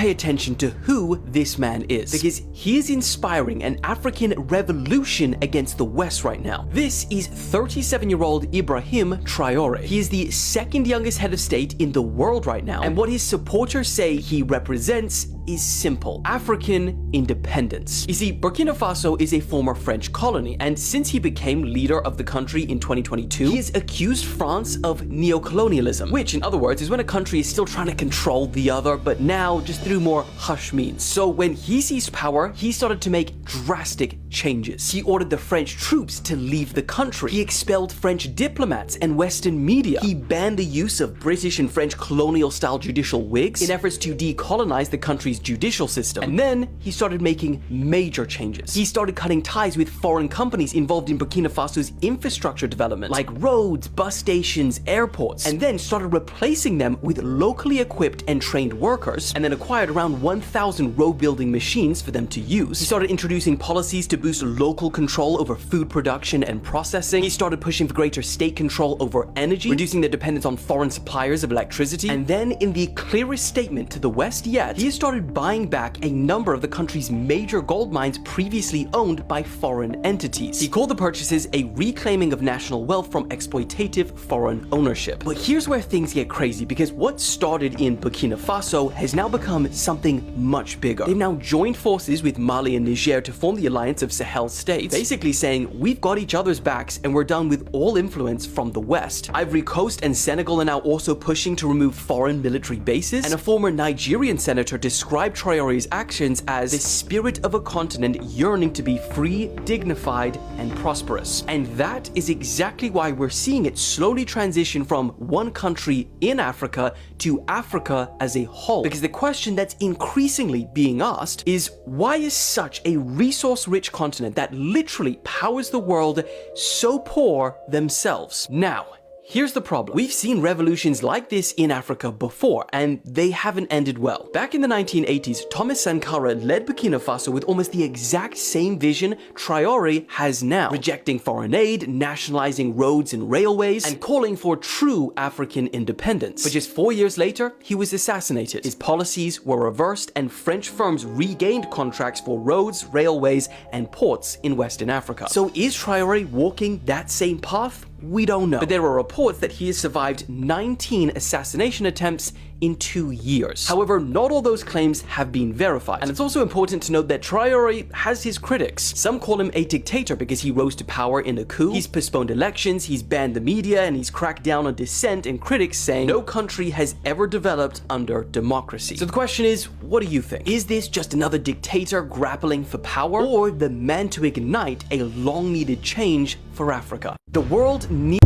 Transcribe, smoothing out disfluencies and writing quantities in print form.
Pay attention to who this man is, because he is inspiring an African revolution against the West right now. This is 37-year-old Ibrahim Traore. He is the second youngest head of state in the world right now, and what his supporters say he represents is simple: African independence. You see, Burkina Faso is a former French colony, and since he became leader of the country in 2022, he has accused France of neocolonialism, which in other words is when a country is still trying to control the other, but now just through more hush means. So when he seized power, he started to make drastic changes. He ordered the French troops to leave the country. He expelled French diplomats and Western media. He banned the use of British and French colonial-style judicial wigs in efforts to decolonize the country's judicial system. And then he started making major changes. He started cutting ties with foreign companies involved in Burkina Faso's infrastructure development, like roads, bus stations, airports, and then started replacing them with locally equipped and trained workers, and then acquired around 1,000 road building machines for them to use. He started introducing policies to boost local control over food production and processing. He started pushing for greater state control over energy, reducing the dependence on foreign suppliers of electricity. And then, in the clearest statement to the West yet, he started buying back a number of the country's major gold mines previously owned by foreign entities. He called the purchases a reclaiming of national wealth from exploitative foreign ownership. But here's where things get crazy, because what started in Burkina Faso has now become something much bigger. They've now joined forces with Mali and Niger to form the Alliance of Sahel States, basically saying, we've got each other's backs and we're done with all influence from the West. Ivory Coast and Senegal are now also pushing to remove foreign military bases, and a former Nigerian senator described Traore's actions as the spirit of a continent yearning to be free, dignified, and prosperous. And that is exactly why we're seeing it slowly transition from one country in Africa to Africa as a whole. Because the question that's increasingly being asked is, why is such a resource-rich continent that literally powers the world so poor themselves? Now, here's the problem. We've seen revolutions like this in Africa before, and they haven't ended well. Back in the 1980s, Thomas Sankara led Burkina Faso with almost the exact same vision Traore has now, rejecting foreign aid, nationalizing roads and railways, and calling for true African independence. But just 4 years later, he was assassinated. His policies were reversed, and French firms regained contracts for roads, railways, and ports in Western Africa. So is Traore walking that same path? We don't know. But there are reports that he has survived 19 assassination attempts in 2 years. However, not all those claims have been verified. And it's also important to note that Traore has his critics. Some call him a dictator because he rose to power in a coup. He's postponed elections, he's banned the media, and he's cracked down on dissent, and critics saying no country has ever developed under democracy. So the question is, what do you think? Is this just another dictator grappling for power, or the man to ignite a long-needed change for Africa? The world needs